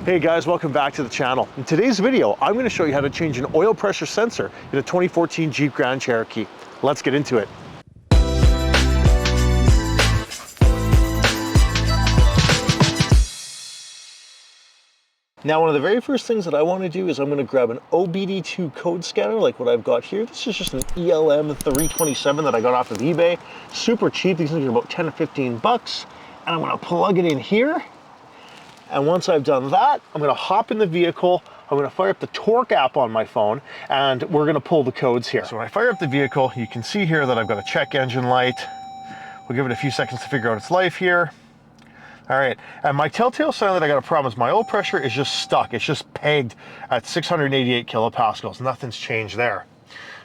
Hey guys, welcome back to the channel. In today's video, I'm going to show you how to change an oil pressure sensor in a 2014 Jeep Grand Cherokee. Let's get into it. Now, one of the very first things that I want to do is I'm going to grab an OBD2 code scanner like what I've got here. This is just an ELM 327 that I got off of eBay. Super cheap. These things are about 10 or 15 bucks. And I'm going to plug it in here. And once I've done that, I'm gonna hop in the vehicle, I'm gonna fire up the torque app on my phone, and we're gonna pull the codes here. So when I fire up the vehicle, you can see here that I've got a check engine light. We'll give it a few seconds to figure out its life here. All right, and my telltale sign that I got a problem is my oil pressure is just stuck. It's just pegged at 688 kilopascals. Nothing's changed there.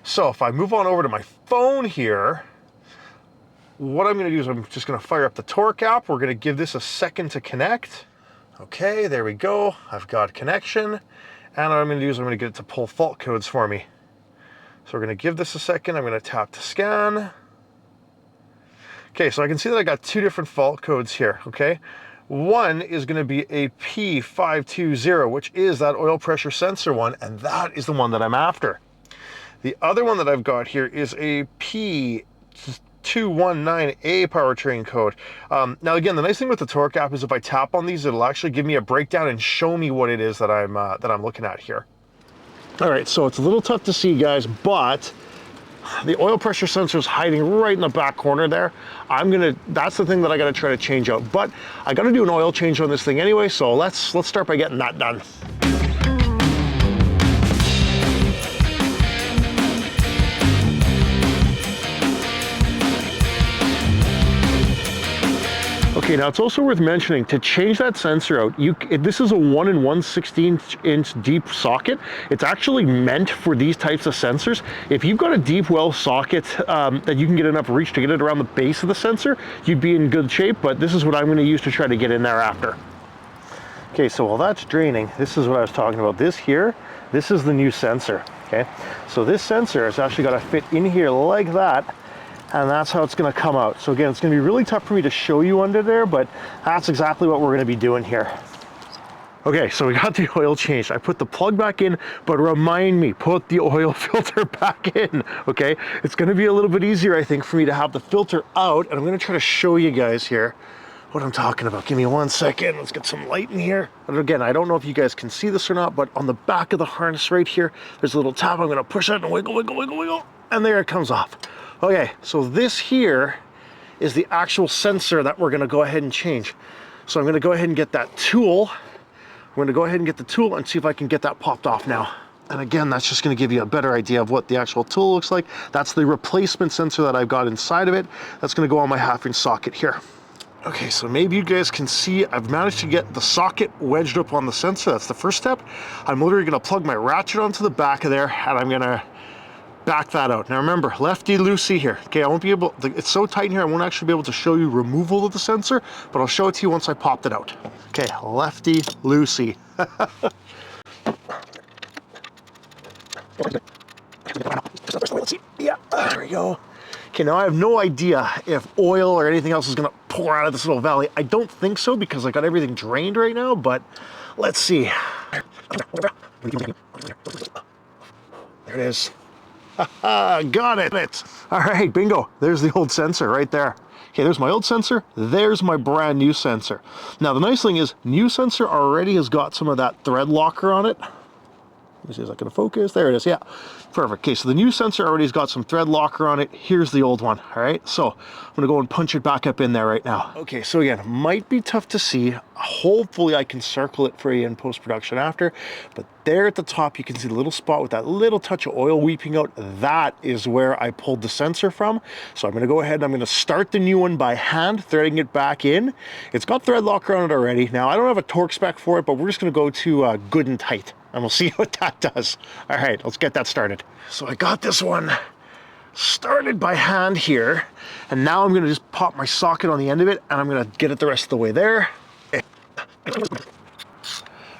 So if I move on over to my phone here, what I'm gonna do is I'm just gonna fire up the torque app. We're gonna give this a second to connect. Okay, there we go. I've got connection. And what I'm gonna do is I'm gonna get it to pull fault codes for me. So we're gonna give this a second. I'm gonna tap to scan. Okay, so I can see that I got two different fault codes here, okay? One is gonna be a P0520, which is that oil pressure sensor one, and that is the one that I'm after. The other one that I've got here is a P219A powertrain code. Now again, the nice thing with the torque app is if I tap on these, it'll actually give me a breakdown and show me what it is that I'm looking at here. All right, so it's a little tough to see, guys, but the oil pressure sensor is hiding right in the back corner there. That's the thing that I gotta try to change out, but I gotta do an oil change on this thing anyway, so let's start by getting that done. Okay, now it's also worth mentioning, to change that sensor out, this is a 1 1/16 inch deep socket. It's actually meant for these types of sensors. If you've got a deep well socket that you can get enough reach to get it around the base of the sensor, you'd be in good shape, but this is what I'm going to use to try to get in there after. Okay, so while that's draining, this is what I was talking about. This is the new sensor, okay? So this sensor has actually got to fit in here like that, and that's how it's going to come out. So again, it's going to be really tough for me to show you under there, but that's exactly what we're going to be doing here. Okay, so we got the oil changed. I put the plug back in, but remind me, put the oil filter back in, okay? It's going to be a little bit easier, I think, for me to have the filter out, and I'm going to try to show you guys here what I'm talking about. Give me 1 second. Let's get some light in here. And again, I don't know if you guys can see this or not, but on the back of the harness right here, there's a little tab. I'm going to push that and wiggle, wiggle, wiggle, wiggle, and there it comes off. Okay, so this here is the actual sensor that we're gonna go ahead and change. So I'm gonna go ahead and get that tool. We're gonna go ahead and get the tool and see if I can get that popped off now. And again, that's just gonna give you a better idea of what the actual tool looks like. That's the replacement sensor that I've got inside of it. That's gonna go on my 1/2 inch socket here. Okay, so maybe you guys can see I've managed to get the socket wedged up on the sensor. That's the first step. I'm literally gonna plug my ratchet onto the back of there, and I'm gonna back that out. Now remember, lefty-loosey here. Okay, I won't be able, it's so tight in here, I won't actually be able to show you removal of the sensor, but I'll show it to you once I popped it out. Okay, lefty-loosey. Let's see. Yeah, there we go. Okay, now I have no idea if oil or anything else is gonna pour out of this little valley. I don't think so because I got everything drained right now, but let's see. There it is. Got it. All right, bingo. There's the old sensor right there. Okay, there's my old sensor. There's my brand new sensor. Now, the nice thing is, new sensor already has got some of that thread locker on it. Let me see, is that going to focus? There it is, yeah. Perfect. Okay, so the new sensor already has got some thread locker on it. Here's the old one, all right? So I'm going to go and punch it back up in there right now. Okay, so again, might be tough to see. Hopefully I can circle it for you in post-production after, but there at the top, you can see the little spot with that little touch of oil weeping out. That is where I pulled the sensor from. So I'm going to go ahead and I'm going to start the new one by hand, threading it back in. It's got thread locker on it already. Now, I don't have a torque spec for it, but we're just going to go to good and tight, and we'll see what that does. All right, let's get that started. So I got this one started by hand here, and now I'm going to just pop my socket on the end of it, and I'm going to get it the rest of the way there.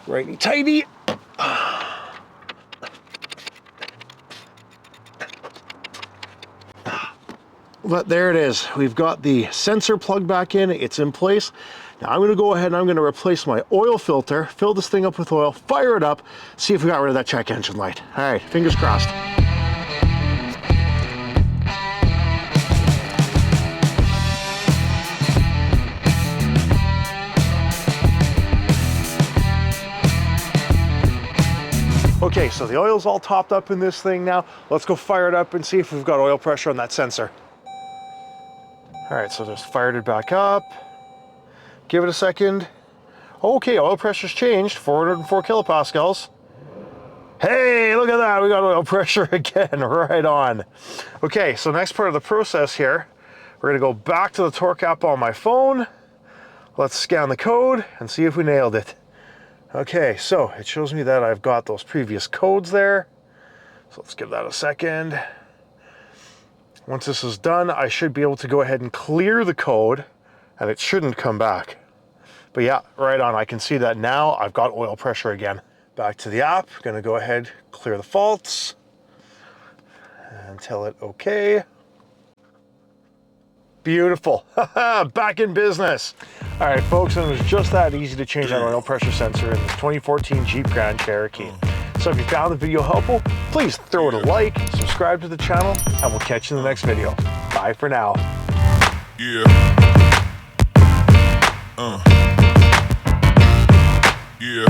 Righty tighty. But there it is. We've got the sensor plugged back in. It's in place. Now I'm gonna go ahead and I'm gonna replace my oil filter, fill this thing up with oil, fire it up, see if we got rid of that check engine light. All right, fingers crossed. Okay, so the oil's all topped up in this thing now. Let's go fire it up and see if we've got oil pressure on that sensor. All right, so just fired it back up. Give it a second. Okay, oil pressure's changed, 404 kilopascals. Hey, look at that, we got oil pressure again, right on. Okay, so next part of the process here, we're gonna go back to the torque app on my phone. Let's scan the code and see if we nailed it. Okay, so it shows me that I've got those previous codes there. So let's give that a second. Once this is done, I should be able to go ahead and clear the code and it shouldn't come back. But yeah, right on, I can see that now I've got oil pressure again. Back to the app, gonna go ahead, clear the faults and tell it okay. Beautiful, back in business. All right, folks, and it was just that easy to change that oil pressure sensor in the 2014 Jeep Grand Cherokee. So if you found the video helpful, please throw it a like, subscribe to the channel, and we'll catch you in the next video. Bye for now. Yeah. Yeah.